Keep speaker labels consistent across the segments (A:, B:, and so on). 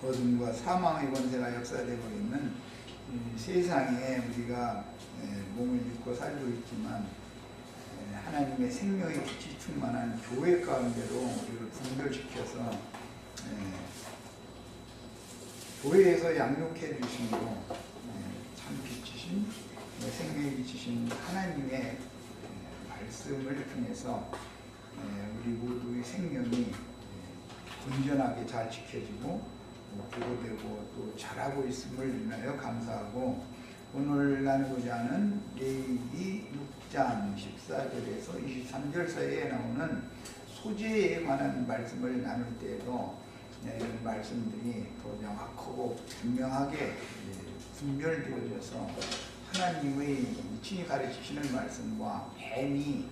A: 어둠과 사망의 권세가 역사되고 있는 세상에 우리가 몸을 입고 살고 있지만 하나님의 생명의 빛이 충만한 교회 가운데로 우리를 분별시켜서 교회에서 양육해 주심으로 참 빛이신 생명의 빛이신 하나님의 말씀을 통해서 우리 모두의 생명이 건전하게 잘 지켜지고 보호되고 또 잘하고 있음을 인하여 감사하고, 오늘 나누고자 하는 레위기 6장 14절에서 23절 사이에 나오는 소재에 관한 말씀을 나눌 때에도 이런 말씀들이 더 명확하고 분명하게 분별되어져서 하나님의 친히 가르치시는 말씀과 뱀이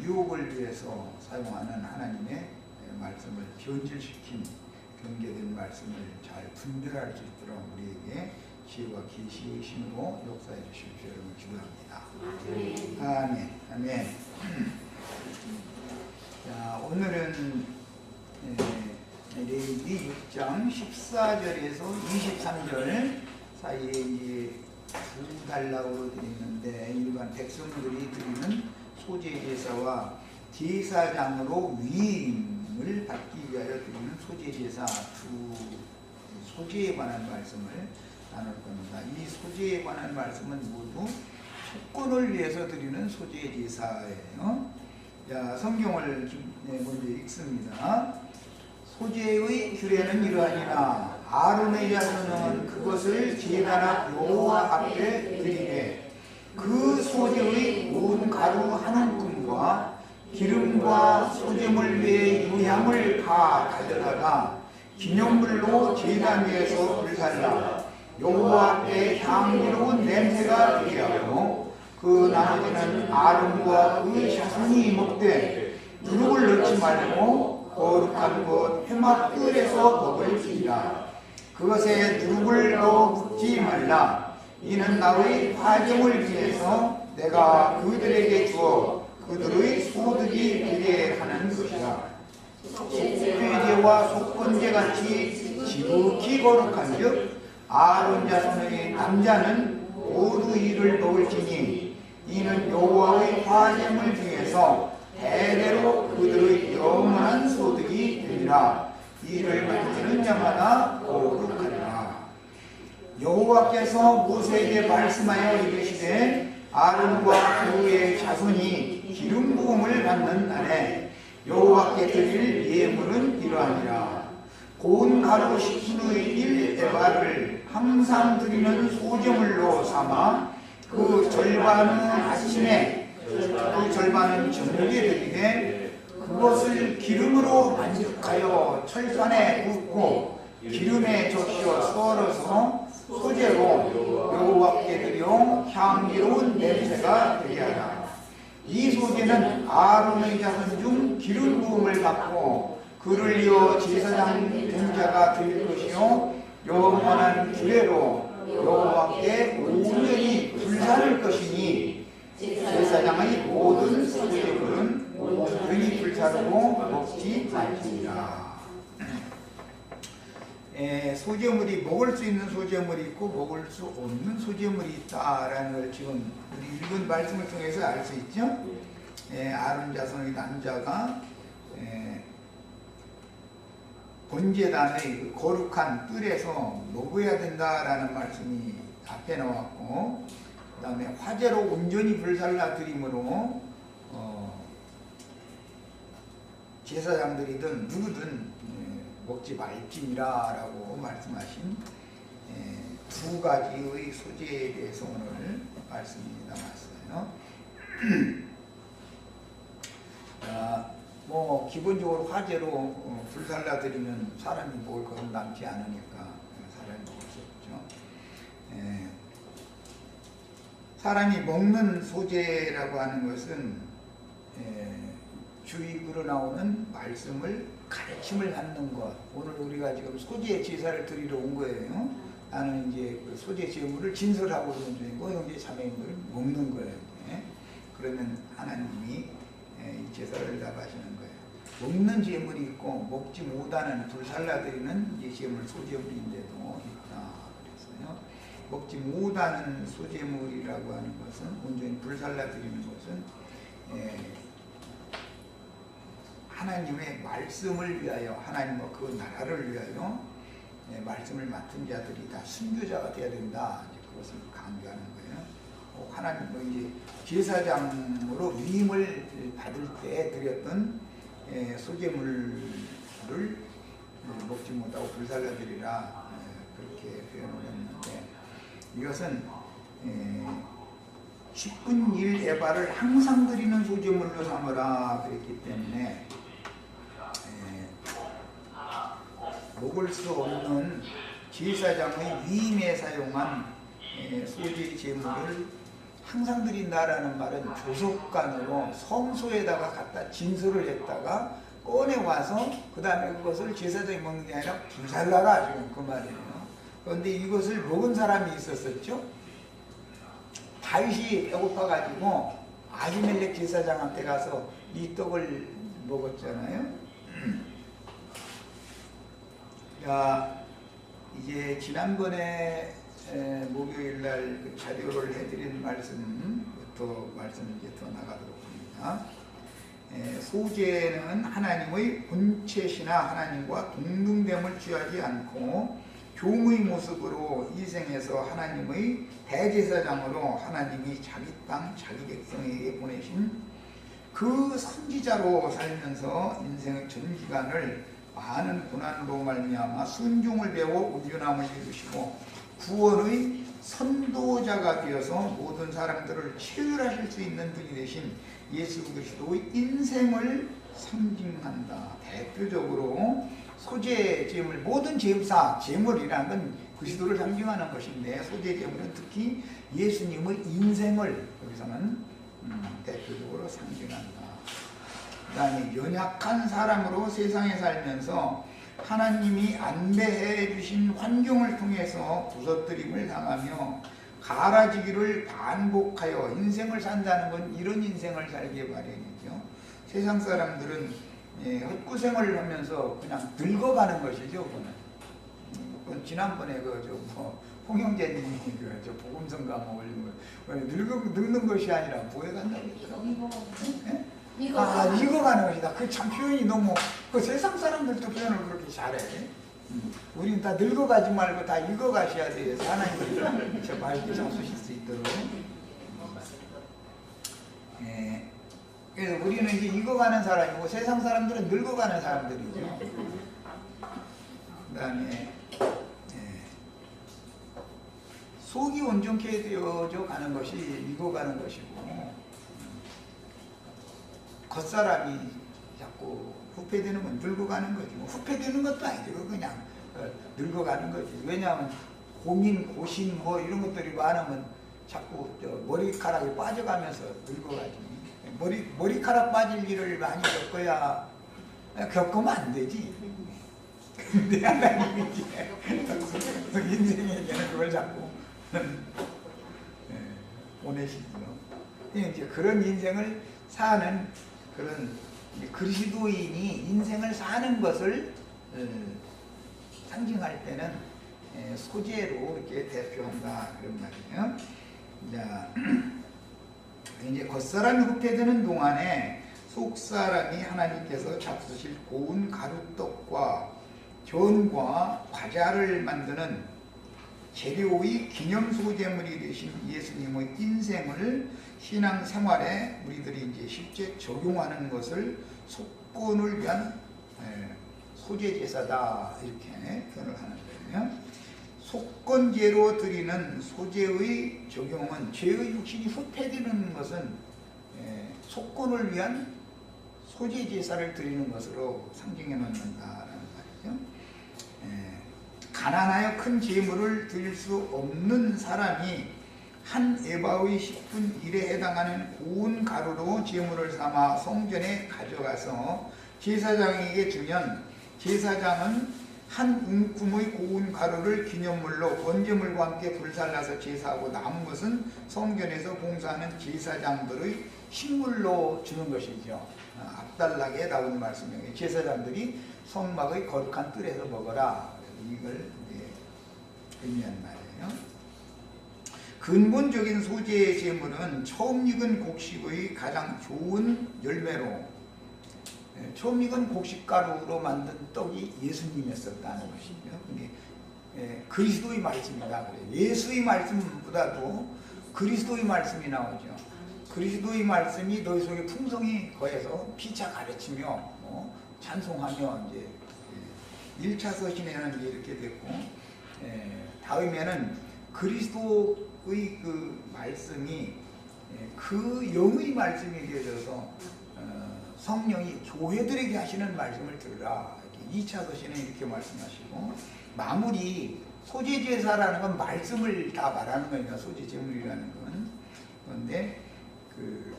A: 유혹을 위해서 사용하는 하나님의 말씀을 변질시킨 경계된 말씀을 잘 분별할 수 있도록 우리에게 지혜와 계시의 힘으로 역사해 주십시오. 여러분 기도합니다. 아멘. 아멘. 자, 오늘은 레위기 6장 14절에서 23절 사이에 이제 두 달락으로 드리는데, 일반 백성들이 드리는 소재 제사와 제사장으로 위임을 받기 위하여 드리는 소재 제사 두 소재에 관한 말씀을 나눌 겁니다. 이 소재에 관한 말씀은 모두 속건을 위해서 드리는 소재 제사예요. 자, 성경을 먼저 읽습니다. 소재의 규례는 이러하니라. 아론의 자손은 그것을 제단 앞 여호와 앞에 드리되 그 소재의 온 가루 한 움큼과 기름과 소재물 위에 유향을 다 가져다가 기념물로 제단 위에서 불살라 여호와 앞에 향기로운 냄새가 되게 하고, 그 나머지는 아론과 그 자손이 먹되 누룩을 넣지 말고 거룩한 곳 회막 뜰에서 먹을지니라. 그것에 누룩을 넣어 묻지 말라. 이는 나의 화정을 위해서 내가 그들에게 주어 그들의 소득이 되게 하는 것이라. 속죄제와 속건제 같이 지극히 거룩한 즉 아론 자손의 남자는 모두 이를 먹을지니 이는 여호와의 화정을 중에서 대대로 그들의 영원한 소득이 되리라. 이를 만지는 자마다 거룩하리라. 여호와께서 모세에게 말씀하여 이르시되 아론과 그의 자손이 기름 부음을 받는 날에 여호와께 드릴 예물은 이러하니라. 고운 가루 10분의 1에바를 항상 드리는 소제물로 삼아 그 절반은 아침에 그 절반은 저녁에 드리되 그것을 기름으로 반죽하여 철판에 굽고 기름에 적셔 썰어서 소재로 여호와께 드려 향기로운 냄새가 되게 하라. 이 소재는 아론의 자손 중 기름 부음을 받고 그를 이어 제사장 된 자가 될 것이요 영원한 규례로 여호와께 온전히 불사를 것이니 제사장의 모든 소재물은 온전히 불사르고 먹지 말지니라. 소재물이 먹을 수 있는 소재물이 있고 먹을 수 없는 소재물이 있다라는 걸 지금 우리 읽은 말씀을 통해서 알 수 있죠. 아론 자손의 남자가 번제단의 거룩한 뜰에서 먹어야 된다라는 말씀이 앞에 나왔고, 그 다음에 화재로 온전히 불살라 드림으로 제사장들이든 누구든 먹지 말지니라라고 말씀하신 두 가지의 소재에 대해서 오늘 말씀이 남았어요. 뭐 기본적으로 화재로 불살라 드리면 사람이 먹을 것은 남지 않으니까 사람이 먹을 수 없죠. 사람이 먹는 소재라고 하는 것은 주입으로 나오는 말씀을 가르침을 받는 것. 오늘 우리가 지금 소재 제사를 드리러 온 거예요. 나는 이제 그 소재 제물을 진설하고 있는 중이고 형제 자매님들을 먹는 거예요. 그러면 하나님이 이 제사를 답하시는 거예요. 먹는 제물이 있고 먹지 못하는 불살라드리는 이 제물 소제물인데도 있다. 그래서요. 먹지 못하는 소제물이라고 하는 것은 온전히 불살라드리는 것은 하나님의 말씀을 위하여 하나님과 그 나라를 위하여 말씀을 맡은 자들이 다 순교자가 되어야 된다. 이제 그것을 강조하는 거예요. 하나님 이제 제사장으로 위임을 받을 때 드렸던 소제물을 먹지 못하고 불살라드리라 그렇게 표현을 했는데 이것은 10분 1 에바를 항상 드리는 소제물로 삼으라 그랬기 때문에 먹을 수 없는 제사장의 위임에 사용한 소제 제물을 항상 드린다라는 말은 조속간으로 성소에다가 갖다 진술을 했다가 꺼내와서 그 다음에 그것을 제사장이 먹는 게 아니라 불살라라 지금 그 말이에요. 그런데 이것을 먹은 사람이 있었었죠. 다윗이 배고파가지고 아히멜렉 제사장한테 가서 이 떡을 먹었잖아요. 자, 이제 지난번에 목요일날 그 자료를 해드린 말씀부터 말씀을 이제 더 나가도록 합니다. 소제는 하나님의 본체시나 하나님과 동등됨을 취하지 않고 종의 모습으로 희생해서 하나님의 대제사장으로 하나님이 자기 땅 자기 백성에게 보내신 그 선지자로 살면서 인생의 전 기간을 많은 고난으로 말미암아 순종을 배워 온전함을 이루시고 구원의 선도자가 되어서 모든 사람들을 체휼하실 수 있는 분이 되신 예수 그리스도의 인생을 상징한다. 대표적으로 소제 제물, 모든 제사, 제물이라는 건 그리스도를 상징하는 것인데 소제 제물은 특히 예수님의 인생을 여기서는 대표적으로 상징한다. 그 다음에 연약한 사람으로 세상에 살면서 하나님이 안배해 주신 환경을 통해서 부서뜨림을 당하며 갈아지기를 반복하여 인생을 산다는 건 이런 인생을 살기에 마련이죠. 세상 사람들은 헛구생을 하면서 그냥 늙어가는 것이죠. 그건 지난번에 홍영재님이 저 복음성가 올린 거 늙는 것이 아니라 뭐에 간다고 했죠? 익어가는 것이다. 그 참 표현이 너무 그 세상 사람들도 표현을 그렇게 잘해. 우리는 다 늙어가지 말고 다 익어가셔야 돼요. 하나님이 저 말씀 잡수실 수 있도록. 그래서 우리는 이제 익어가는 사람이고 세상 사람들은 늙어가는 사람들이죠. 그 다음에 속이 온전케 되어져 가는 것이 익어가는 것이고 겉사람이 자꾸 후패되는 건 늙어가는 거지. 후패되는 것도 아니죠. 그냥 늙어가는 거지. 왜냐하면 고민, 고심 뭐 이런 것들이 많으면 자꾸 머리카락이 빠져가면서 늙어가지. 머리카락 빠질 일을 많이 겪어야 겪으면 안 되지. 근데 하나님이 인생에게는 그걸 자꾸 보내시죠. 이제 그런 인생을 사는 그런 그리스도인이 인생을 사는 것을 상징할 때는 소재로 이렇게 대표한다 그런 말이에요. 자, 이제 겉사람이 후패되는 동안에 속사람이 하나님께서 잡수실 고운 가루떡과 전과 과자를 만드는 재료의 기념 소재물이 되신 예수님의 인생을 신앙생활에 우리들이 이제 실제 적용하는 것을 속건을 위한 소재 제사다 이렇게 표현을 하는 거예요. 속건제로 드리는 소재의 적용은 죄의 육신이 후패되는 것은 속건을 위한 소재 제사를 드리는 것으로 상징해 놓는다라는 말이죠. 가난하여 큰 제물을 드릴 수 없는 사람이 한 에바의 10분 1에 해당하는 고운 가루로 제물을 삼아 성전에 가져가서 제사장에게 주면 제사장은 한 움큼의 고운 가루를 기념물로 번제물과 함께 불살라서 제사하고 남은 것은 성전에서 봉사하는 제사장들의 식물로 주는 것이죠. 앞달락에 나오는 말씀이에요. 제사장들이 성막의 거룩한 뜰에서 먹어라. 이걸 의미한 말이에요. 근본적인 소재의 제물은 처음 익은 곡식의 가장 좋은 열매로, 처음 익은 곡식가루로 만든 떡이 예수님이었다는 것이죠. 그리스도의 말씀이다. 예수의 말씀보다도 그리스도의 말씀이 나오죠. 그리스도의 말씀이 너희 속에 풍성히 거해서 피차 가르치며 찬송하며 이제 1차 서신에는 이제 이렇게 됐고, 다음에는 그리스도의 그 말씀이 그 영의 말씀이 되어져서 성령이 교회들에게 하시는 말씀을 들으라. 2차 서신에 이렇게 말씀하시고, 마무리 소재제사라는 건 말씀을 다 말하는 거니까 소재제물이라는 건. 그런데 그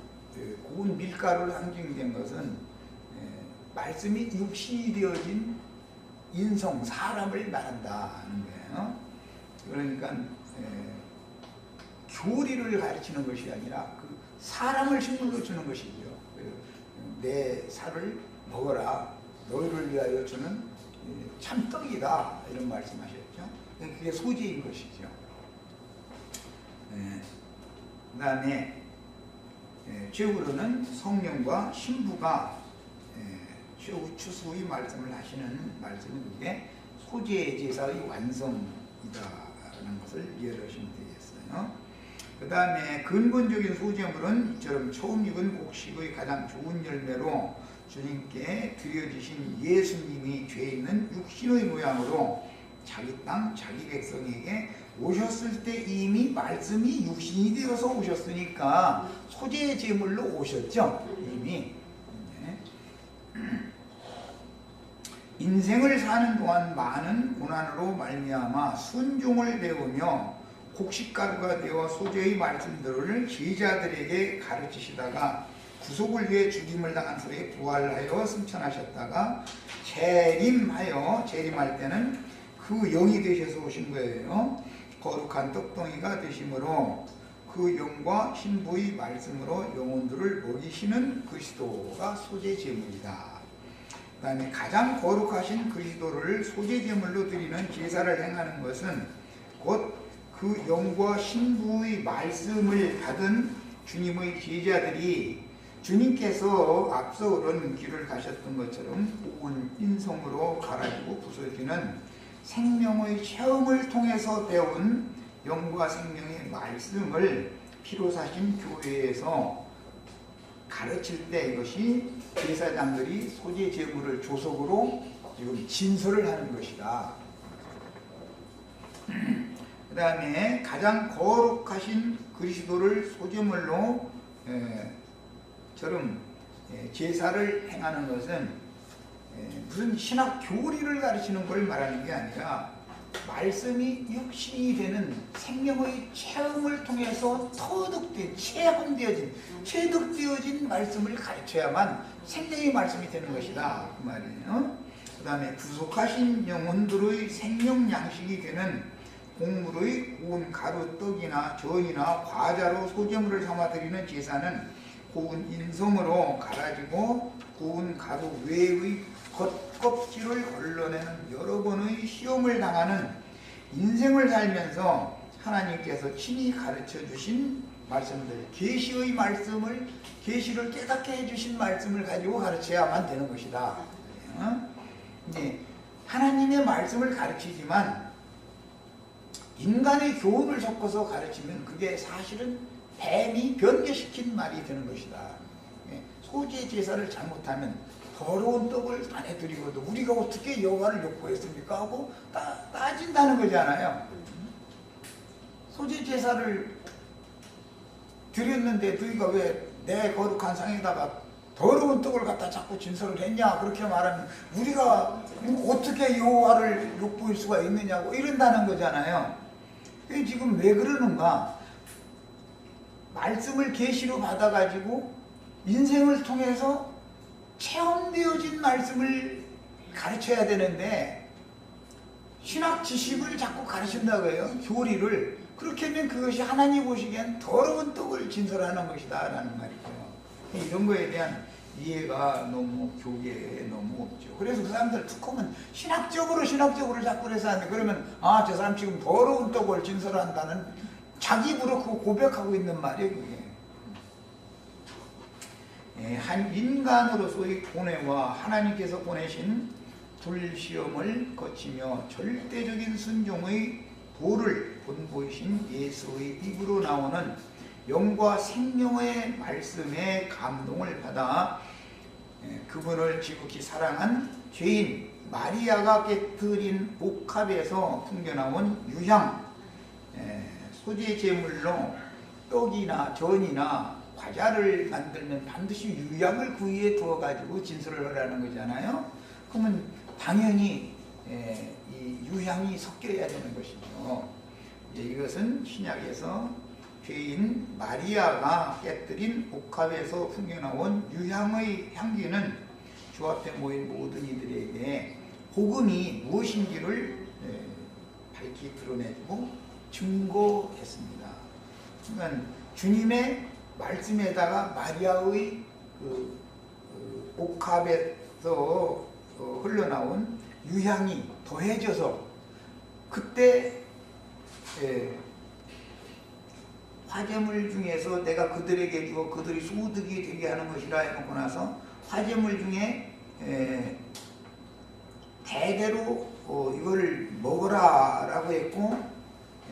A: 고운 밀가루를 상징된 것은 말씀이 육신이 되어진 인성, 사람을 말한다는 거예요. 그러니까 교리를 가르치는 것이 아니라 그 사람을 식물로 주는 것이죠. 내 살을 먹어라. 너희를 위하여 주는 참떡이다. 이런 말씀하셨죠. 그게 소재인 것이죠. 그 다음에 최후로는 성령과 신부가 최후 추수의 말씀을 하시는 말씀은 이게 소재 제사의 완성이다라는 것을 이해하시면 되겠어요. 그 다음에 근본적인 소재물은 이처럼 처음 익은 곡식의 가장 좋은 열매로 주님께 드려지신 예수님이 죄 있는 육신의 모양으로 자기 땅, 자기 백성에게 오셨을 때 이미 말씀이 육신이 되어서 오셨으니까 소재 제물로 오셨죠. 이미. 인생을 사는 동안 많은 고난으로 말미암아 순종을 배우며 곡식가루가 되어 소재의 말씀들을 제자들에게 가르치시다가 구속을 위해 죽임을 당한 후에 부활하여 승천하셨다가 재림할 때는 그 영이 되셔서 오신 거예요. 거룩한 떡덩이가 되심으로 그 영과 신부의 말씀으로 영혼들을 먹이시는 그리스도가 소재 제물이다. 그 다음에 가장 거룩하신 그리스도를 소재 제물로 드리는 제사를 행하는 것은 곧 그 영과 신부의 말씀을 받은 주님의 제자들이 주님께서 앞서 오른 길을 가셨던 것처럼 고운 인성으로 갈아지고 부서지는 생명의 체험을 통해서 배운 영과 생명의 말씀을 피로 사신 교회에서 가르칠 때 이것이 제사장들이 소재 제물을 조석으로 지금 진설을 하는 것이다. 그 다음에 가장 거룩하신 그리스도를 소재물로 처럼 제사를 행하는 것은 무슨 신학 교리를 가르치는 걸 말하는 게 아니라 말씀이 육신이 되는 생명의 체험을 통해서 터득된, 체득되어진 말씀을 가르쳐야만 생명의 말씀이 되는 것이다. 그 말이에요. 그 다음에 구속하신 영혼들의 생명 양식이 되는 곡물의 고운 가루, 떡이나 전이나 과자로 소재물을 삼아 드리는 제사는 고운 인성으로 갈아지고 고운 가루 외의 겉껍질을 걸러내는 여러 번의 시험을 당하는 인생을 살면서 하나님께서 친히 가르쳐 주신 말씀들, 계시의 말씀을, 계시를 깨닫게 해주신 말씀을 가지고 가르쳐야만 되는 것이다. 하나님의 말씀을 가르치지만 인간의 교훈을 섞어서 가르치면 그게 사실은 뱀이 변개시킨 말이 되는 것이다. 소재 제사를 잘못하면 더러운 떡을 안에 드리고도 우리가 어떻게 여호와를 욕보했습니까 하고 따진다는 거잖아요. 소재 제사를 드렸는데 너희가 왜 내 거룩한 상에다가 더러운 떡을 갖다 자꾸 진설을 했냐, 그렇게 말하면 우리가 어떻게 여호와를 욕보일 수가 있느냐고 이런다는 거잖아요. 지금 왜 그러는가? 말씀을 계시로 받아가지고 인생을 통해서 체험되어진 말씀을 가르쳐야 되는데 신학 지식을 자꾸 가르친다고요. 교리를. 그렇게 하면 그것이 하나님 보시기엔 더러운 떡을 진설하는 것이다 라는 말이죠. 이런 거에 대한 이해가 너무 교계에 너무 없죠. 그래서 그 사람들 툭하면 신학적으로 자꾸 해서 하는데, 그러면 아, 저 사람 지금 더러운 떡을 진설한다는 자기 입으로 그거 고백하고 있는 말이에요. 그게. 한 인간으로서의 고뇌와 하나님께서 보내신 불시험을 거치며 절대적인 순종의 도를 본보이신 예수의 입으로 나오는 영과 생명의 말씀에 감동을 받아 그분을 지극히 사랑한 죄인 마리아가 깨뜨린 옥합에서 풍겨나온 유향, 소재 제물로 떡이나 전이나 과자를 만들면 반드시 유향을 그 위에 두어 가지고 진술을 하라는 거잖아요. 그러면 당연히 이 유향이 섞여야 되는 것이죠. 이것은 신약에서 죄인 마리아가 깨뜨린 옥합에서 풍겨나온 유향의 향기는 주 앞에 모인 모든 이들에게 복음이 무엇인지를 밝히 드러내주고 증거했습니다. 그러니까 주님의 말씀에다가 마리아의 그 옥합에서 흘러나온 유향이 더해져서 그때 화제물 중에서 내가 그들에게 주어 그들이 소득이 되게 하는 것이라 해놓고 나서 화제물 중에 대대로 이걸 먹어라 라고 했고,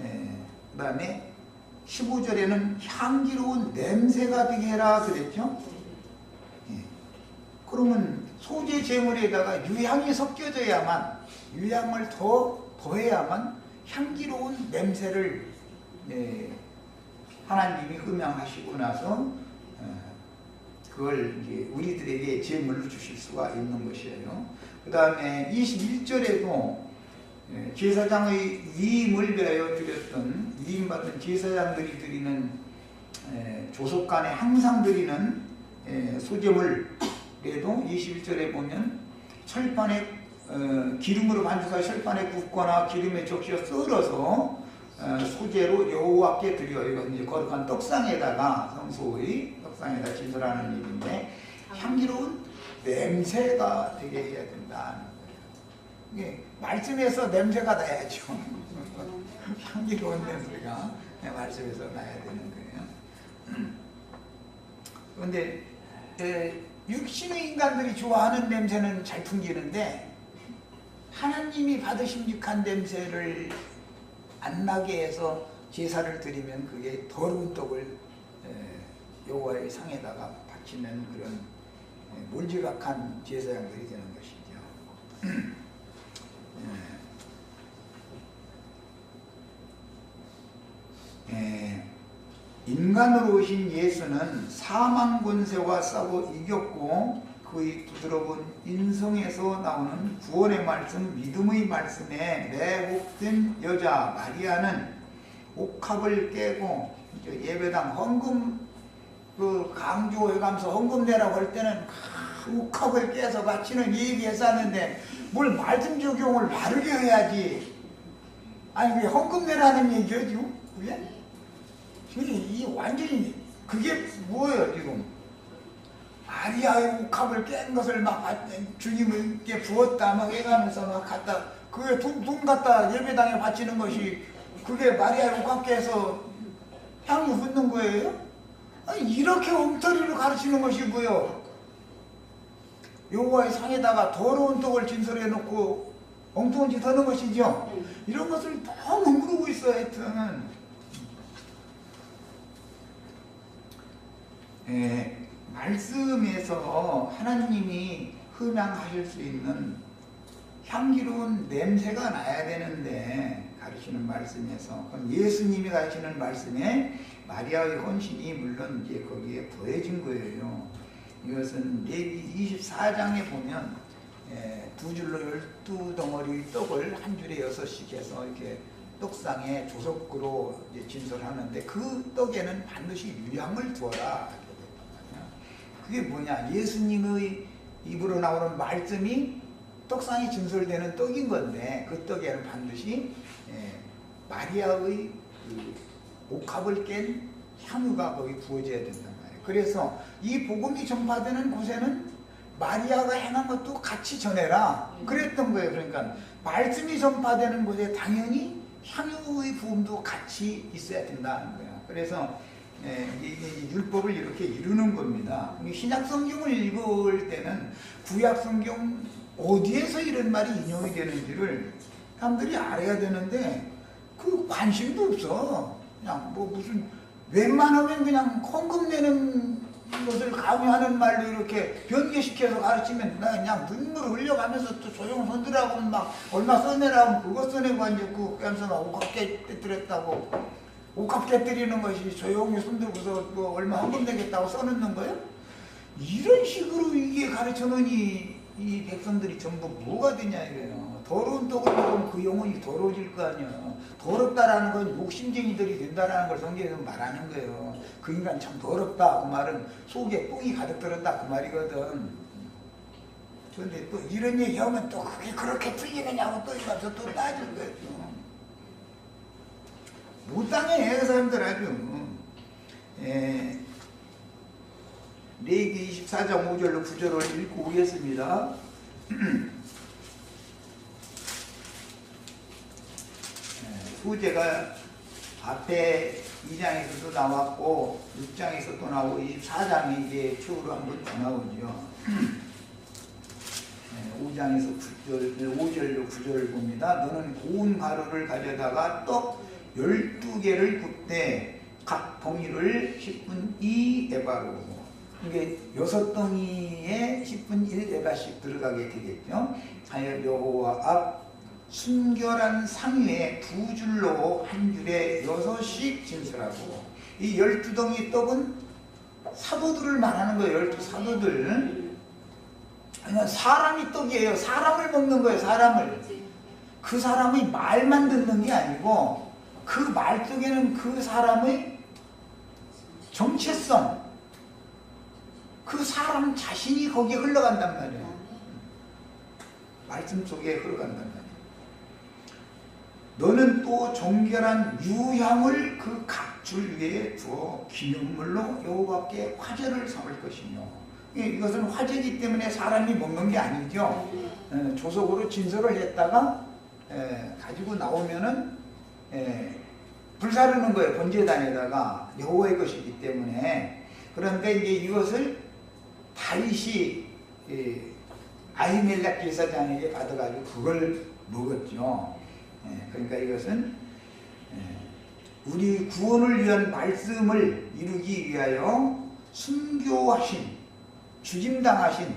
A: 그 다음에 15절에는 향기로운 냄새가 되게 해라 그랬죠. 그러면 소재 제물에다가 유향이 섞여져야만, 유향을 더해야만 향기로운 냄새를 하나님이 흠양하시고 나서 그걸 이제 우리들에게 제물로 주실 수가 있는 것이에요. 그 다음에 21절에도 제사장의 위임을 위하여 드렸던, 위임받은 제사장들이 드리는 조석 간에 항상 드리는 소제물에도 21절에 보면 철판에 기름으로 반죽하여 철판에 굽거나 기름에 적셔 썰어서 소재로 여호와께 드려. 이건 이제 거룩한 떡상에다가, 성소의 떡상에다 진설하는 일인데 향기로운 냄새가 되게 해야 된다는 거예요. 이게 말씀에서 냄새가 나야죠. 향기로운 냄새가 말씀에서 나야 되는 거예요. 그런데 육신의 인간들이 좋아하는 냄새는 잘 풍기는데 하나님이 받으신 육한 냄새를 안 나게 해서 제사를 드리면 그게 더러운 떡을 여호와의 상에다가 바치는 그런 몰지각한 제사장들이 되는 것이죠. 인간으로 오신 예수는 사망 권세와 싸워 이겼고 그의 부드러운 인성에서 나오는 구원의 말씀, 믿음의 말씀에 매혹된 여자 마리아는 옥합을 깨고 예배당 헌금 강조해가면서 헌금 내라고 할 때는 옥합을 깨서 바치는 얘기했었는데 뭘 말씀 적용을 바르게 해야지. 아니 왜 헌금 내라는 얘기죠 지금? 그게? 이 완전히 그게 뭐예요 지금? 마리아의 옥합을 깬 것을 막 주님께 부었다 막 해가면서 막 갖다 그게 돈 갖다 예배당에 바치는 것이 그게 마리아의 옥합 깨서 향이 붓는 거예요? 아니 이렇게 엉터리로 가르치는 것이고요. 여호와의 상에다가 더러운 떡을 진설해 놓고 엉뚱한 짓 하는 것이죠. 이런 것을 너무 모르고 있어. 하여튼 말씀에서 하나님이 흠양하실 수 있는 향기로운 냄새가 나야 되는데 가르치는 말씀에서 그럼 예수님이 가르치는 말씀에 마리아의 헌신이 물론 이제 거기에 더해진 거예요. 이것은 레위 24장에 보면 두 줄로 12덩어리 떡을 한 줄에 6씩 해서 이렇게 떡상에 조석으로 이제 진설하는데 그 떡에는 반드시 유향을 두어라. 그게 뭐냐? 예수님의 입으로 나오는 말씀이 떡상이 진설되는 떡인 건데 그 떡에는 반드시 마리아의 그 옥합을 깬 향유가 거기 부어져야 된단 말이에요. 그래서 이 복음이 전파되는 곳에는 마리아가 행한 것도 같이 전해라 그랬던 거예요. 그러니까 말씀이 전파되는 곳에 당연히 향유의 부음도 같이 있어야 된다는 거예요. 그래서 이 율법을 이렇게 이루는 겁니다. 신약 성경을 읽을 때는 구약 성경 어디에서 이런 말이 인용이 되는지를 사람들이 알아야 되는데 그 관심도 없어. 그냥 뭐 무슨 웬만하면 그냥 헌금 내는 것을 강요하는 말로 이렇게 변개시켜서 가르치면 나 그냥 눈물 흘려가면서 또 조용 손들하고 막 얼마 써내라고 그거 써내고 앉았고 그러면서 막 옥합 깨뜨렸다고 옥합 깨뜨리는 것이 조용히 손들고서 뭐 얼마 헌금 내겠다고 써놓는 거예요? 이런 식으로 이게 가르쳐놓으니 이 백성들이 전부 뭐가 되냐 이거예요. 더러운 떡을 먹으면 그 영혼이 더러워질 거 아니에요. 더럽다라는 건 욕심쟁이들이 된다라는 걸 성경에서 말하는 거예요. 그 인간 참 더럽다 그 말은 속에 똥이 가득 들었다 그 말이거든. 그런데 또 이런 얘기하면 또 그게 그렇게 풀리느냐고 또 이가서 또 따질 거예요. 못당해 그 사람들 아주. 레위기 24장 5절로 9절을 읽고 오겠습니다. 소재가 앞에 2장에서도 나왔고 6장에서도 나오고 24장에 이제 추후로 한번 더 나오죠. 5장에서 5절로 9절을 봅니다. 너는 고운 가루를 가져다가 떡 12개를 굽되 각 덩이를 10분 2에바로 이게 6덩이에 10분 1에바씩 들어가게 되겠죠. 하여 여호와 앞 순결한 상위에 2줄로 한 줄에 6씩 진설하고 이 12덩이 떡은 사도들을 말하는 거예요. 12사도들. 아니 사람이 떡이에요. 사람을 먹는 거예요. 사람을. 그 사람의 말만 듣는 게 아니고 그 말 속에는 그 사람의 정체성 그 사람 자신이 거기에 흘러간단 말이에요. 말씀 속에 흘러간단 말이에요. 너는 또 정결한 유향을 그 각 줄 위에 두어 기념물로 여호와께 화제를 삼을 것이며 이것은 화제이기 때문에 사람이 먹는 게 아니죠. 조석으로 진설을 했다가 가지고 나오면은 불사르는 거예요. 번제단에다가 여호와의 것이기 때문에. 그런데 이제 이것을 다윗이 아히멜렉 제사장에게 받아가지고 그걸 먹었죠. 그러니까 이것은 우리 구원을 위한 말씀을 이루기 위하여 순교하신 주짐당하신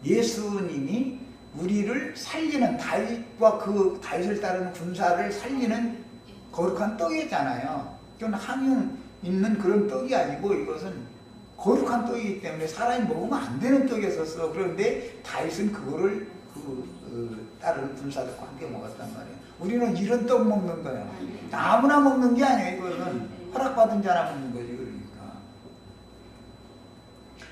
A: 예수님이 우리를 살리는 다윗과 그 다윗을 따르는 군사를 살리는 거룩한 떡이잖아요. 그건 함용 있는 그런 떡이 아니고 이것은 거룩한 떡이기 때문에 사람이 먹으면 안 되는 떡이었었어. 그런데 다윗은 그거를 따르는 군사들과 함께 먹었단 말이에요. 우리는 이런 떡 먹는 거예요. 아무나 먹는 게 아니에요. 이거는 허락받은 자나 먹는 거지. 그러니까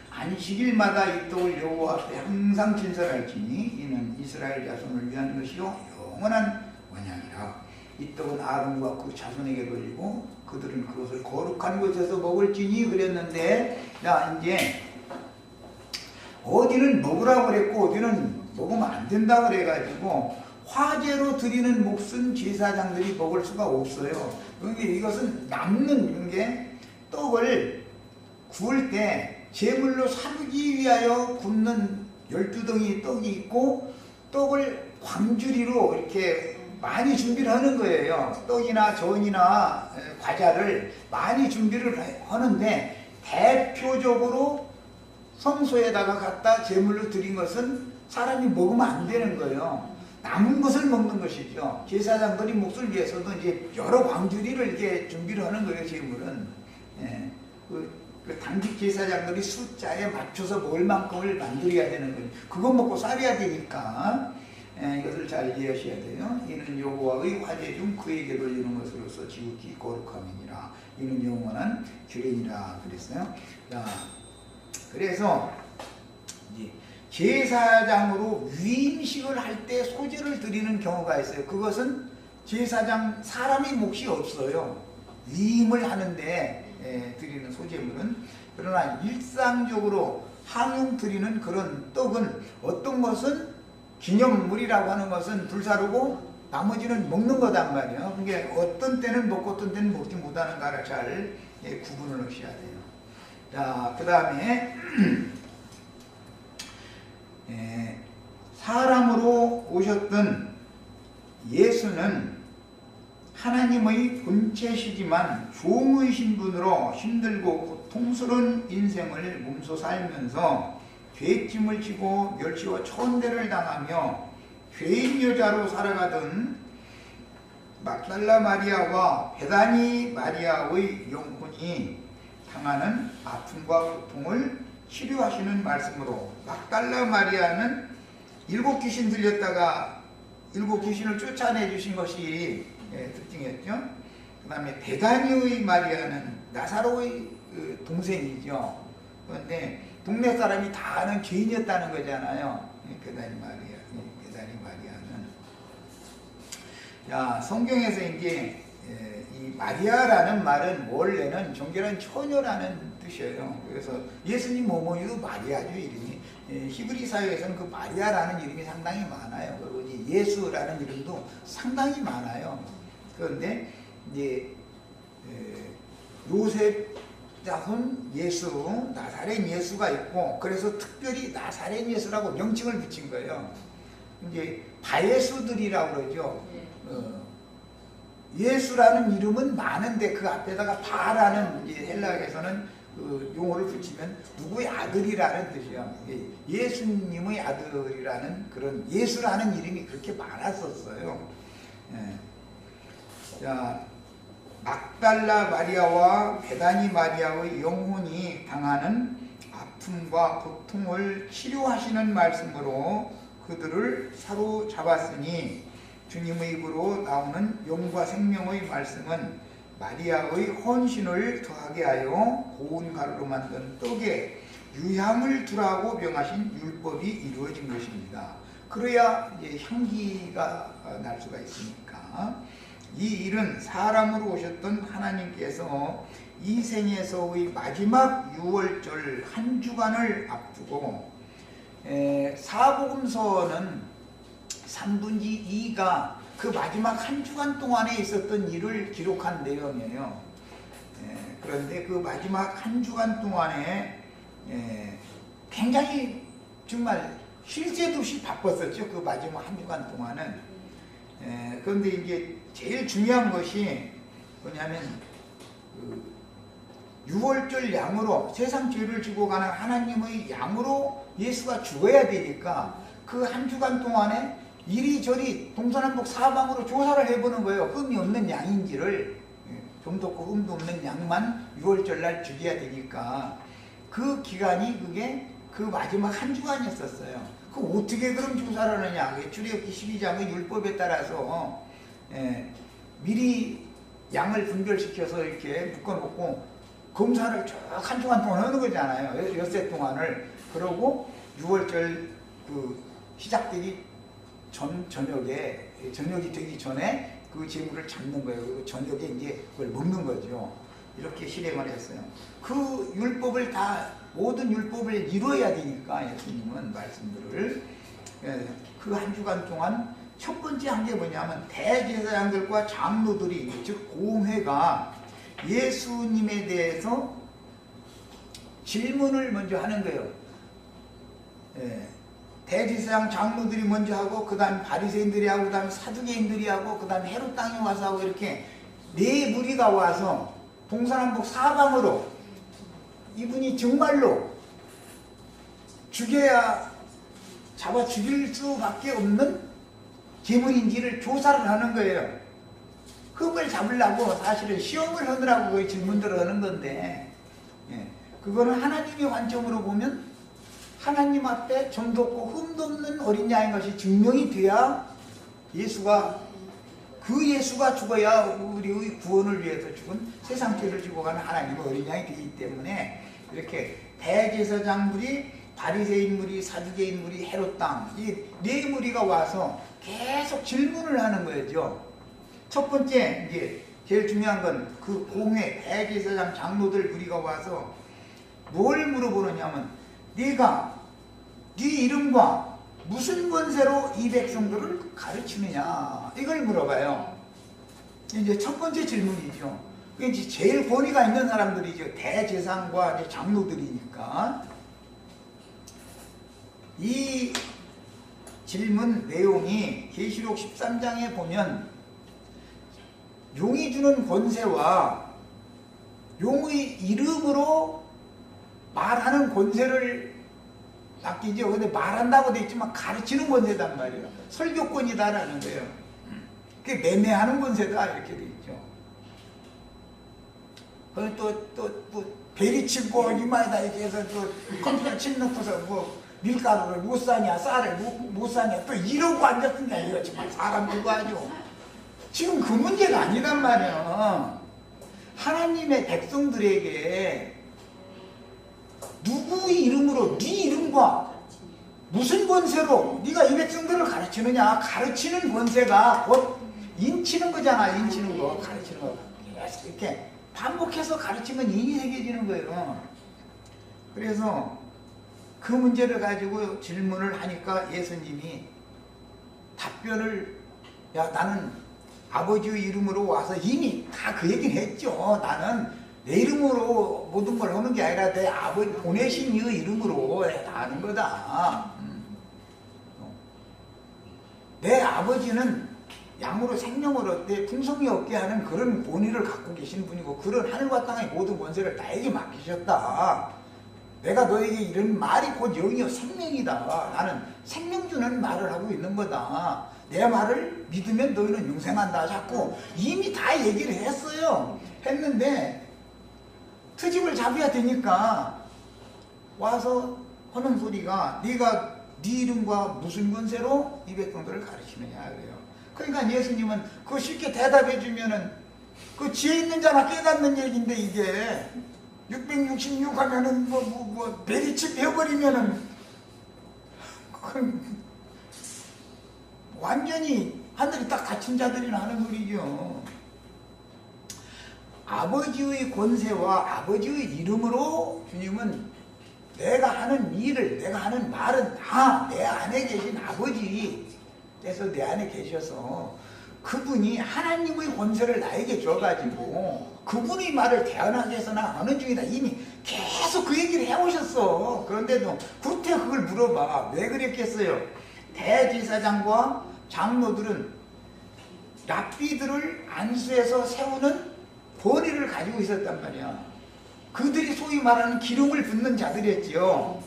A: 안식일마다 이 떡을 여호와 앞에 항상 진설할지니 이는 이스라엘 자손을 위한 것이요 영원한 원양이라. 이 떡은 아론과 그 자손에게 돌리고 그들은 그것을 거룩한 곳에서 먹을지니 그랬는데 자 이제 어디는 먹으라고 그랬고 어디는 먹으면 안 된다 그래가지고 화제로 드리는 몫은 제사장들이 먹을 수가 없어요. 그러니까 이것은 남는 게 떡을 구울 때 제물로 삼기 위하여 굽는 12덩이 떡이 있고 떡을 광주리로 이렇게 많이 준비를 하는 거예요. 떡이나 전이나 과자를 많이 준비를 하는데 대표적으로 성소에다가 갖다 제물로 드린 것은 사람이 먹으면 안 되는 거예요. 남은 것을 먹는 것이죠. 제사장들이 몫을 위해서도 이제 여러 광주리를 이렇게 준비를 하는 거예요. 제물은. 그 당직 제사장들이 숫자에 맞춰서 먹을 만큼을 만들어야 되는 거예요. 그거 먹고 살아야 되니까 이것을 잘 이해하셔야 돼요. 이는 여호와의 화제 중 그에게 돌리는 것으로서 지극히 거룩함이니라. 이는 영원한 규례니라 그랬어요. 자, 그래서 이제 제사장으로 위임식을 할 때 소제를 드리는 경우가 있어요. 그것은 제사장 사람의 몫이 없어요. 위임을 하는데 드리는 소제물은. 그러나 일상적으로 항용 드리는 그런 떡은 어떤 것은 기념물이라고 하는 것은 불사르고 나머지는 먹는 거단 말이에요. 그게 어떤 때는 먹고 어떤 때는 먹지 못하는가를 잘 구분을 하셔야 돼요. 자, 그 다음에 사람으로 오셨던 예수는 하나님의 본체시지만 종의 신분으로 힘들고 고통스러운 인생을 몸소 살면서 죄짐을 지고 멸시와 천대를 당하며 죄인 여자로 살아가던 막달라 마리아와 베다니 마리아의 영혼이 당하는 아픔과 고통을 치료하시는 말씀으로, 막달라 마리아는 7귀신 들렸다가 7귀신을 쫓아내 주신 것이 특징이었죠. 그 다음에 베다니의 마리아는 나사로의 동생이죠. 그런데 동네 사람이 다 아는 죄인이었다는 거잖아요. 베다니 마리아는. 자, 성경에서 이제 이 마리아라는 말은 원래는 정결한 처녀라는 뜻이에요. 그래서 예수님 어머니도 마리아죠, 이름이. 히브리 사회에서는 그 마리아라는 이름이 상당히 많아요. 그리고 이제 예수라는 이름도 상당히 많아요. 그런데 이제 요셉 자손 예수, 나사렛 예수가 있고, 그래서 특별히 나사렛 예수라고 명칭을 붙인 거예요. 이제 바예수들이라고 그러죠. 예수라는 이름은 많은데 그 앞에다가 바라는 이제 헬라에서는 그 용어를 붙이면 누구의 아들이라는 뜻이에요. 예수님의 아들이라는 그런 예수라는 이름이 그렇게 많았었어요. 자, 막달라 마리아와 베다니 마리아의 영혼이 당하는 아픔과 고통을 치료하시는 말씀으로 그들을 사로잡았으니, 주님의 입으로 나오는 영과 생명의 말씀은 마리아의 헌신을 더하게 하여 고운 가루로 만든 떡에 유향을 두라고 명하신 율법이 이루어진 것입니다. 그래야 이제 향기가 날 수가 있으니까. 이 일은 사람으로 오셨던 하나님께서 이 생에서의 마지막 유월절 한 주간을 앞두고, 사복음서는 3분의 2가 그 마지막 한 주간 동안에 있었던 일을 기록한 내용이에요. 그런데 그 마지막 한 주간 동안에 굉장히 정말 쉴 새도 없이 바빴었죠. 그 마지막 한 주간 동안은. 그런데 이제 제일 중요한 것이 뭐냐면, 그 유월절 양으로 세상 죄를 지고 가는 하나님의 양으로 예수가 죽어야 되니까 그 한 주간 동안에 이리저리 동서남북 사방으로 조사를 해보는 거예요. 흠이 없는 양인지를. 좀도 없고 흠도 없는 양만 유월절날 죽여야 되니까 그 기간이 그게 그 마지막 한 주간이었었어요. 그 어떻게 그럼 조사를 하느냐. 출애굽기 12장의 율법에 따라서 미리 양을 분별시켜서 이렇게 묶어놓고 검사를 쭉 한 주간 동안 하는 거잖아요. 엿새 동안을. 그러고 6월절 그 시작되기 저녁이 되기 전에 그 제물을 잡는 거예요. 그리고 저녁에 이제 그걸 먹는 거죠. 이렇게 실행을 했어요. 그 율법을 모든 율법을 이루어야 되니까 예수님은 말씀들을 그 한 주간 동안 첫 번째 한 게 뭐냐면, 대제사장들과 장로들이, 즉 공회가 예수님에 대해서 질문을 먼저 하는 거예요. 대제사장 장로들이 먼저 하고, 그 다음 바리새인들이 하고, 그 다음 사두개인들이 하고, 그 다음 헤롯 땅에 와서 하고, 이렇게 네 무리가 와서 동서남북 사방으로 이분이 정말로 잡아 죽일 수밖에 없는 제물인지를 조사를 하는 거예요. 흠을 잡으려고 사실은 시험을 하느라고 그 질문들을 하는 건데, 그거는 하나님의 관점으로 보면 하나님 앞에 점도 없고 흠도 없는 어린 양인 것이 증명이 돼야 예수가 죽어야 우리의 구원을 위해서 죽은 세상 죄를 지고 가는 하나님의 어린 양이 되기 때문에, 이렇게 대제사장들이 바리새인 무리, 사두개인 무리, 헤롯 땅, 이 네 무리가 와서 계속 질문을 하는 거죠. 첫 번째, 이제 제일 중요한 건 그 공회 대제사장 장로들 무리가 와서 뭘 물어보느냐면, 네가 네 이름과 무슨 권세로 이 백성들을 가르치느냐, 이걸 물어봐요. 이제 첫 번째 질문이죠. 이제 제일 권위가 있는 사람들이죠. 대제사장과 이제 장로들이니까. 이 질문 내용이 계시록 13장에 보면 용이 주는 권세와 용의 이름으로 말하는 권세를 맡기죠. 근데 말한다고 돼 있지만 가르치는 권세단 말이에요. 설교권이다라는 거예요. 그게 매매하는 권세다 이렇게 돼 있죠. 또 베리치고 이마에다 이렇게 해서 또 컴퓨터 칩 넣고서 뭐 밀가루를 못 사냐, 쌀을 못 사냐, 또 이러고 앉았으냐, 이거 정말 사람 들고 하죠. 지금 그 문제가 아니란 말이에요. 하나님의 백성들에게 누구의 이름으로, 네 이름과 무슨 권세로 네가 이 백성들을 가르치느냐, 가르치는 권세가 곧 인치는 거잖아. 인치는 거, 가르치는 거. 이렇게 반복해서 가르치면 인이 새겨지는 거예요. 그래서 그 문제를 가지고 질문을 하니까 예수님이 답변을, 야, 나는 아버지의 이름으로 와서 이미 다 그 얘기는 했죠. 나는 내 이름으로 모든 걸 하는 게 아니라 내 아버지 보내신 이의 이름으로 다 하는 거다. 내 아버지는 양으로 생명을 얻되 풍성이 없게 하는 그런 본의를 갖고 계신 분이고, 그런 하늘과 땅의 모든 권세를 나에게 맡기셨다. 내가 너에게 이런 말이 곧 영이요 생명이다. 나는 생명 주는 말을 하고 있는 거다. 내 말을 믿으면 너희는 영생한다. 자꾸 이미 다 얘기를 했어요. 했는데 트집을 잡아야 되니까 와서 하는 소리가, 네가 네 이름과 무슨 권세로 이 백성들을 가르치느냐 그래요. 그러니까 예수님은 그거 쉽게 대답해 주면은 그 지혜 있는 자나 깨닫는 얘기인데, 이게 666 하면은 베리칩 해버리면은 완전히 하늘이 딱 닫힌 자들이나 하는 소리죠. 아버지의 권세와 아버지의 이름으로 주님은 내가 하는 일을, 내가 하는 말은 다 내 안에 계신 아버지께서 내 안에 계셔서 그분이 하나님의 권세를 나에게 줘가지고 그분의 말을 대언하기 위해서 나 하는 중이다. 이미 계속 그 얘기를 해오셨어. 그런데도 구태 그걸 물어봐. 왜 그랬겠어요? 대제사장과 장로들은 랍비들을 안수해서 세우는 권위를 가지고 있었단 말이야. 그들이 소위 말하는 기름을 붓는 자들이었지요.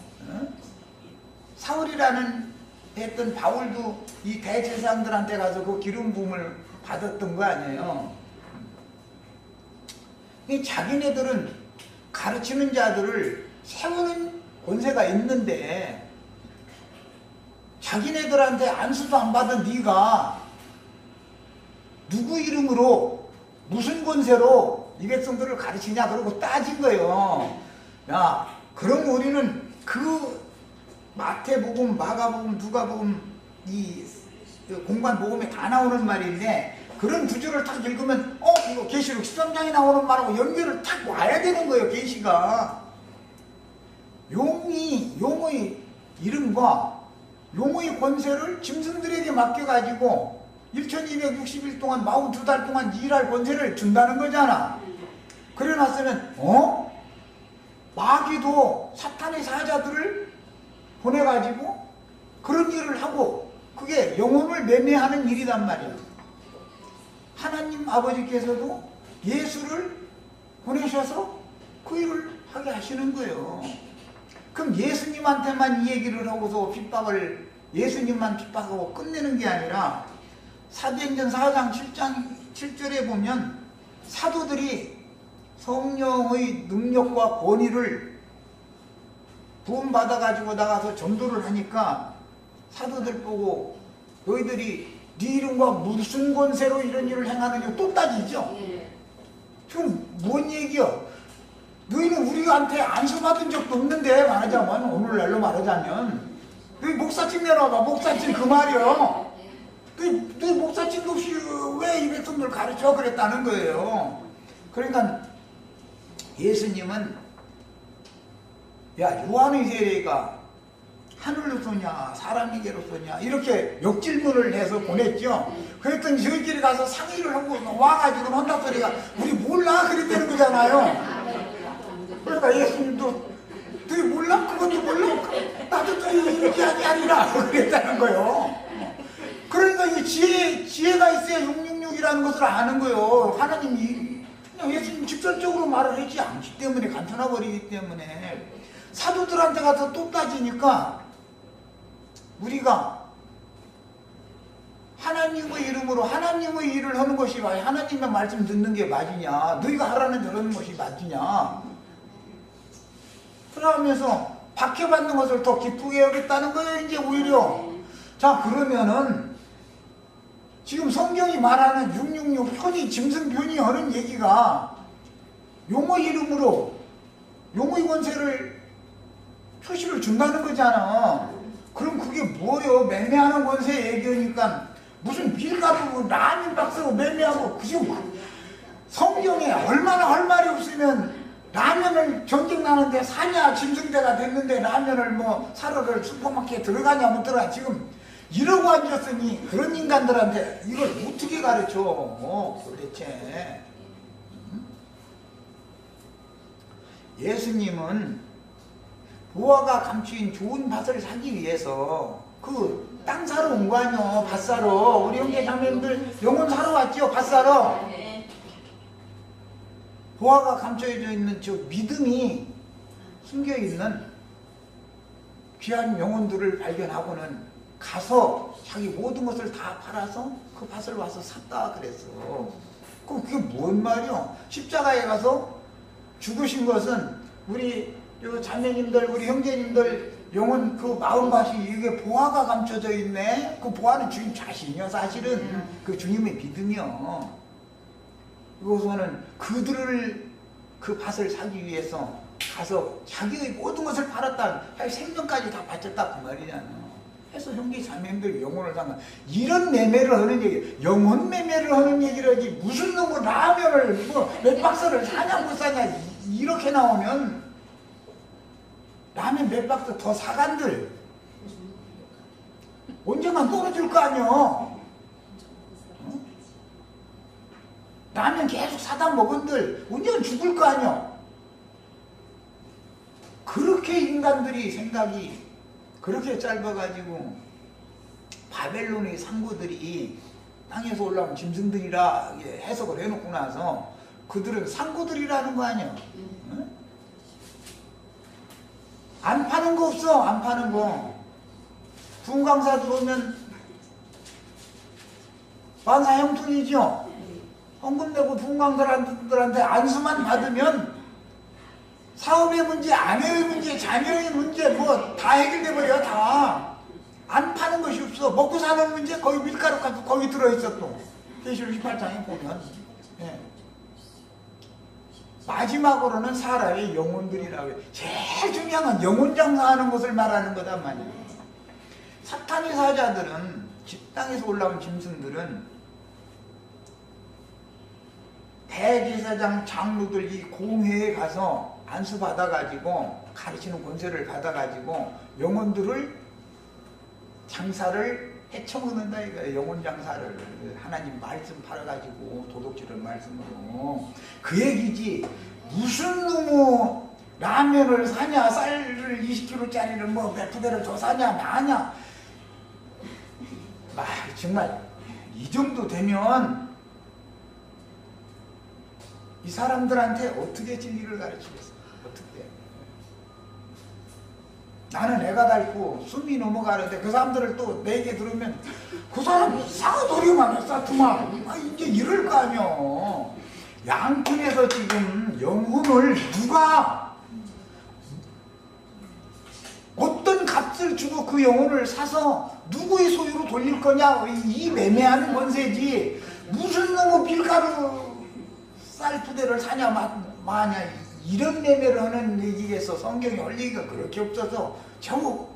A: 사울이라는 했던 바울도 이 대제사장들한테 가서 그 기름 부음을 받았던 거 아니에요. 자기네들은 가르치는 자들을 세우는 권세가 있는데 자기네들한테 안수도 안 받은 네가 누구 이름으로 무슨 권세로 이 백성들을 가르치냐 그러고 따진 거예요. 야, 그럼 우리는 그 마태복음, 마가복음, 누가복음 이 공관복음에 다 나오는 말인데, 그런 구절을 딱 읽으면 이거 계시록 13장에 나오는 말하고 연결을 딱 와야 되는 거예요. 계시가 용의 이름과 용의 권세를 짐승들에게 맡겨가지고 1260일 동안 42달 동안 일할 권세를 준다는 거잖아. 그래 놨으면 마귀도 사탄의 사자들을 보내가지고 그런 일을 하고 그게 영혼을 매매하는 일이란 말이야. 하나님 아버지께서도 예수를 보내셔서 그 일을 하게 하시는 거예요. 그럼 예수님한테만 이 얘기를 하고서 핍박을, 예수님만 핍박하고 끝내는 게 아니라 사도행전 4장 7절에 보면 사도들이 성령의 능력과 권위를 부음받아가지고 나가서 전도를 하니까 사도들 보고 너희들이 네 이름과 무슨 권세로 이런 일을 행하느냐 또 따지죠. 지금 뭔 얘기야? 너희는 우리한테 안수받은 적도 없는데, 말하자면 오늘날로 말하자면 너희 목사증 내놔봐. 목사증 그 말이요. 너희 목사증도 없이 왜 이 백성들 가르쳐? 그랬다는 거예요. 그러니까 예수님은 야, 요한의 세례가 하늘로 쏘냐 사람에게로 쏘냐 이렇게 역질문을 해서 보냈죠. 그랬더니 저희끼리 가서 상의를 하고 와가지고 한다 소리가 우리 몰라 그랬다는 거잖아요. 그러니까 예수님도 너희 몰라? 그것도 몰라? 나도 너희 이렇게 하니 아니라 그랬다는 거예요. 그러니까 이 지혜가 있어야 666이라는 것을 아는 거예요. 하나님이 그냥 예수님 직접적으로 말을 하지 않기 때문에, 간단해 버리기 때문에. 사도들한테 가서 또 따지니까 우리가 하나님의 이름으로 하나님의 일을 하는 것이 하나님의 말씀 듣는 게 맞으냐, 너희가 하라는 대로 하는 것이 맞으냐, 그러면서 박해받는 것을 더 기쁘게 여겼다는 거예요. 이제 오히려. 자, 그러면은 지금 성경이 말하는 666 편이 짐승편이 하는 얘기가 용의 이름으로 용의 권세를 표시를 준다는 거잖아. 그럼 그게 뭐예요? 매매하는 권세 얘기하니까 무슨 밀가루 라면 박스로 매매하고, 지금 성경에 얼마나 할 말이 없으면 라면을 전쟁 나는데 사냐, 짐승대가 됐는데 라면을 뭐 사러를 슈퍼마켓에 들어가냐 못 들어가. 지금 이러고 앉았으니 그런 인간들한테 이걸 어떻게 가르쳐 도대체. 예수님은 보화가 감추인 좋은 밭을 사기 위해서 그 땅 사러 온 거 아니요. 밭 사러. 우리 형제 자매님들 영혼 사러 왔죠. 밭 사러. 보화가 감춰져 있는 저 믿음이 숨겨있는 귀한 영혼들을 발견하고는 가서 자기 모든 것을 다 팔아서 그 밭을 와서 샀다 그랬어. 그럼 그게 뭔 말이요? 십자가에 가서 죽으신 것은 우리 자매님들, 우리 형제님들 영혼 그 마음밭이 이게 보화가 감춰져 있네. 그 보화는 주님 자신이요. 사실은 그 주님의 믿음이요. 이것은 그들을 그 밭을 사기 위해서 가서 자기의 모든 것을 팔았다. 생명까지 다 바쳤다 그 말이잖아. 해서 형제 자매님들 영혼을 상관. 이런 매매를 하는 얘기, 영혼 매매를 하는 얘기를 하지. 무슨 놈의 라면을 몇 박스를 사냐 못 사냐 이렇게 나오면 라면 몇 박스 더 사간들 언젠간 떨어질 거 아니야. 어? 라면 계속 사다 먹은들 언젠간 죽을 거 아니야. 그렇게 인간들이 생각이 그렇게 짧아가지고 바벨론의 상고들이 땅에서 올라온 짐승들이라 해석을 해놓고 나서 그들은 상고들이라는 거 아니야. 응? 안 파는 거 없어. 안 파는 거. 분광사 들어오면 반사형통이죠. 헌금 내고 분광사람들한테 안수만 받으면 사업의 문제, 아내의 문제, 자녀의 문제 뭐 다 해결돼 버려. 다. 안 파는 것이 없어. 먹고 사는 문제 거기 밀가루 값도 거기 들어있어. 또 계시록 18장에 보면. 예. 마지막으로는 사람의 영혼들이라고 해요. 제일 중요한 건 영혼 장사하는 것을 말하는 거단 말이에요. 사탄의 사자들은, 땅에서 올라온 짐승들은 대제사장 장로들 이 공회에 가서 안수 받아가지고 가르치는 권세를 받아가지고 영혼들을 장사를 해쳐먹는다 이거예요. 영혼 장사를 하나님 말씀 팔아가지고 도둑질을 말씀으로. 그 얘기지. 무슨 놈의 라면을 사냐, 쌀을 20kg짜리를 뭐 몇 부대를 더 사냐 마냐. 정말 이 정도 되면 이 사람들한테 어떻게 진리를 가르치겠어? 어떻게? 나는 애가 닳고 숨이 넘어가는데 그 사람들을 또 내 얘기 들으면 그 사람 이상한 소리만 했어. 이제 이럴 거 아니야. 양쪽에서 지금 영혼을 누가 어떤 값을 주고 그 영혼을 사서 누구의 소유로 돌릴 거냐. 이 매매하는 권세지. 무슨 놈의 밀가루 쌀 부대를 사냐 마냐 이런 매매를 하는 얘기에서 성경에 할 얘기가 그렇게 없어서 저거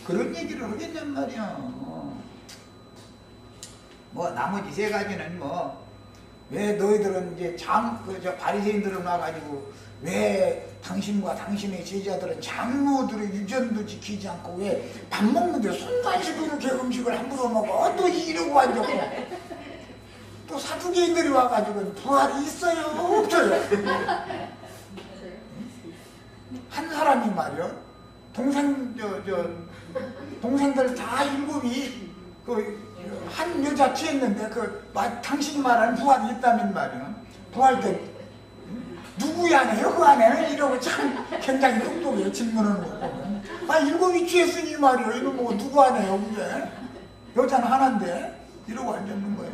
A: 그런 얘기를 하겠냔 말이야. 뭐 나머지 세 가지는 뭐 왜 너희들은 이제 저 바리새인들은 와가지고 왜 당신과 당신의 제자들은 장로들의 유전도 지키지 않고 왜 밥 먹는데 손가락으로 이렇게 음식을 함부로 먹어? 또 이러고 앉았고 또 사두개인들이 와가지고 부활이 있어요? 없어요? 한 사람이 말이야 동생들 다 일곱이 한 여자 취했는데 당신이 말하는 부활이 있다면 말이야 부활 때 누구이 안 해요? 그 안에는? 이러고 참 굉장히 똑똑해요. 질문하는 거 보면. 일곱이 취했으니 말이에요. 이거 뭐 누구 안 해요? 그게? 여자는 하나인데? 이러고 앉았는 거예요.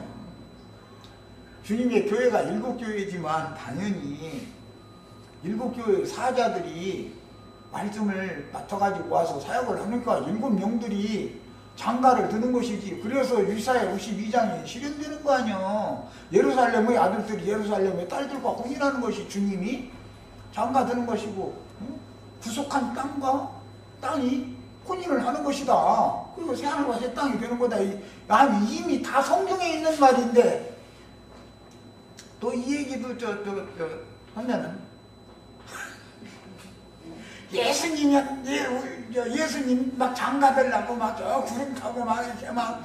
A: 주님의 교회가 일곱 교회지만 당연히 일곱 교회 사자들이 말씀을 맡아가지고 와서 사역을 하니까 일곱 영들이 장가를 드는 것이지. 그래서 이사야 52장에 실현되는 거 아니야. 예루살렘의 아들들이 예루살렘의 딸들과 혼인하는 것이 주님이 장가 드는 것이고 구속한 땅이 혼인을 하는 것이다. 그리고 새하늘과 새 땅이 되는 거다. 아니 이미 다 성경에 있는 말인데 또 이 얘기도 하면은 예수님 막 장가들라고 막 저 구름 타고 막 이렇게 막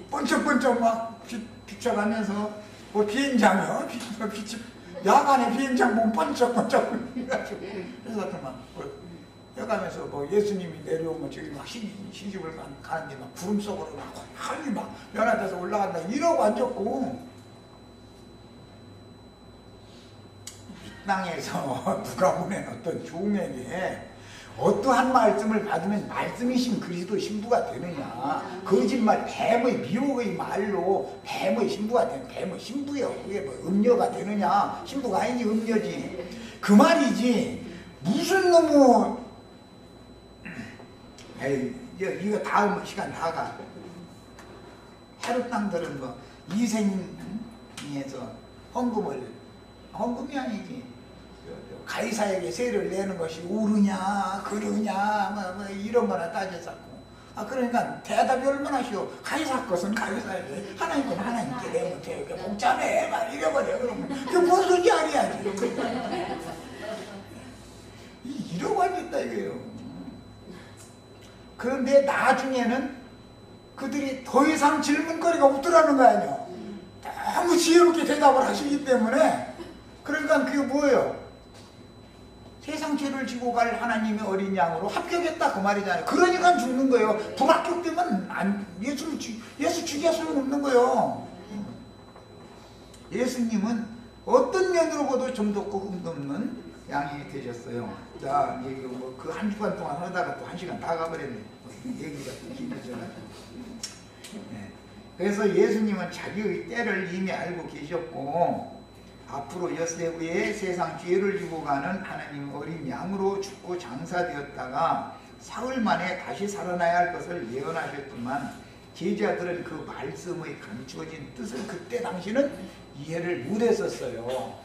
A: 번쩍번쩍 막 비춰가면서 뭐 비행장이요? 야간에 비행장 보면 번쩍번쩍 그래서 막 여가면서 뭐 예수님이 내려오면 저기 막 시집을 가는데 막 구름 속으로 막 하늘이 막 연화돼서 올라간다 이러고 앉았고 이 땅에서 누가 보낸 어떤 종에게 어떠한 말씀을 받으면 말씀이신 그리스도 신부가 되느냐. 거짓말 뱀의 미혹의 말로 뱀의 신부가 되는 뱀의 신부요. 그게 뭐 음녀가 되느냐. 신부가 아니지 음녀지. 그 말이지. 무슨 놈의 이거 다음 시간 다가 하루 땅들은 뭐 이생에서 헌금이 아니지. 가이사에게 세를 내는 것이 옳으냐 그르냐 뭐 이런 거나 따져서 그러니까 대답이 얼마나 쉬워. 가이사 것은 가이사에게 하나님 건 하나님께 내면 돼요. 복잡해 막 이래버려. 그러면 그게 무슨 소리인지 알아야지. 이러고 앉았다 이거예요. 그런데 나중에는 그들이 더 이상 질문거리가 없더라는 거 아니에요. 너무 지혜롭게 대답을 하시기 때문에. 그러니까 그게 뭐예요? 세상 죄를 지고 갈 하나님의 어린 양으로 합격했다 그 말이잖아요. 그러니까 죽는 거예요. 불합격되면 예수 죽일 수는 없는 거예요. 예수님은 어떤 면으로 봐도 좀 더 흠없는 양이 되셨어요. 자, 얘기 그 한 시간 동안 하다가 또 한 시간 다 가버렸네. 얘기가 길어져가지고. 네. 그래서 예수님은 자기의 때를 이미 알고 계셨고 앞으로 엿새 후에 세상 죄를 지고 가는 하나님의 어린 양으로 죽고 장사되었다가 사흘 만에 다시 살아나야 할 것을 예언하셨지만 제자들은 그 말씀의 감추어진 뜻을 그때 당시는 이해를 못했었어요.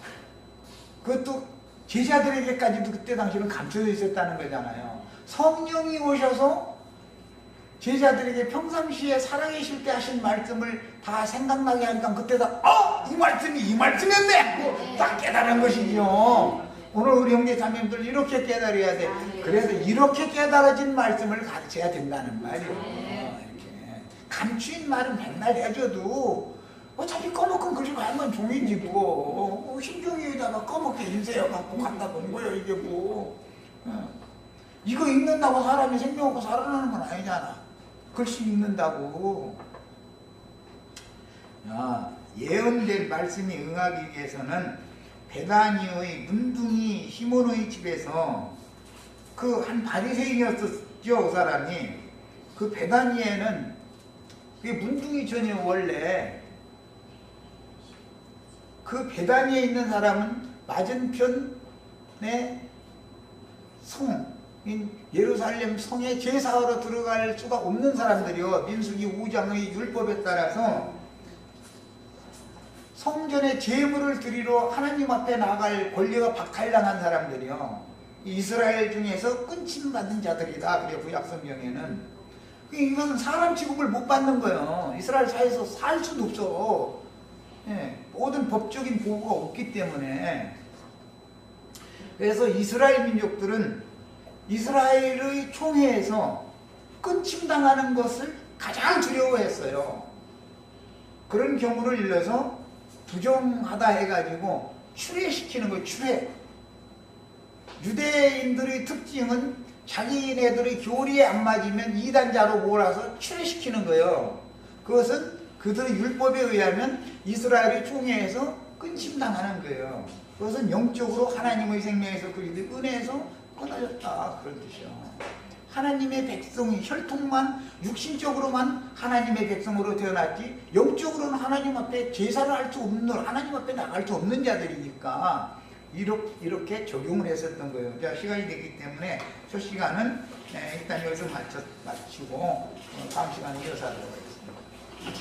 A: 그것도 제자들에게까지도 그때 당시는 감춰져 있었다는 거잖아요. 성령이 오셔서 제자들에게 평상시에 살아계실 때 하신 말씀을 다 생각나게 하니까 그때다 이 말씀이었네! 딱 깨달은 것이죠. 오늘 우리 형제 자매님들 이렇게 깨달아야 돼. 그래서 이렇게 깨달아진 말씀을 가르쳐야 된다는 말이에요. 이렇게 감추인 말은 맨날 해줘도 어차피 꺼먹은 그리고 하면 종이지 뭐 신종이에다가 꺼먹게 인쇄해 갖고 갖다 놓은 거예요. 이게 뭐 이거 읽는다고 사람이 생명 없고 살아나는 건 아니잖아. 글씨 읽는다고. 예언된 말씀이 응하기 위해서는 베다니의 문둥이 시몬의 집에서 그 한 바리새인이었었죠. 그 사람이. 그 베다니에는 그 문둥이 전에 원래 그 베다니에 있는 사람은 맞은편에 성인 예루살렘 성에 제사하러 들어갈 수가 없는 사람들이요. 민수기 5장의 율법에 따라서 성전에 제물을 드리러 하나님 앞에 나갈 권리가 박탈당한 사람들이요. 이스라엘 중에서 끊임받은 자들이다. 그래요. 구약성경에는. 이건 사람 취급을 못 받는 거예요. 이스라엘 사회에서 살 수도 없어. 예, 모든 법적인 보호가 없기 때문에. 그래서 이스라엘 민족들은 이스라엘의 총회에서 끊임당하는 것을 가장 두려워했어요. 그런 경우를 일러서 부정하다 해가지고 추례시키는 거예요. 추례. 유대인들의 특징은 자기네들의 교리에 안 맞으면 이단자로 몰아서 추례시키는 거예요. 그것은 그들의 율법에 의하면 이스라엘의 총회에서 끊임당하는 거예요. 그것은 영적으로 하나님의 생명에서 그리들 은혜에서 끊어졌다. 그런 뜻이요. 하나님의 백성이 혈통만 육신적으로만 하나님의 백성으로 태어났지 영적으로는 하나님 앞에 제사를 할 수 없는, 하나님 앞에 나갈 수 없는 자들이니까 이렇게 적용을 했었던 거예요. 자, 시간이 됐기 때문에 첫 시간은 일단 여기서 마치고 다음 시간에 이어서 하도록 하겠습니다.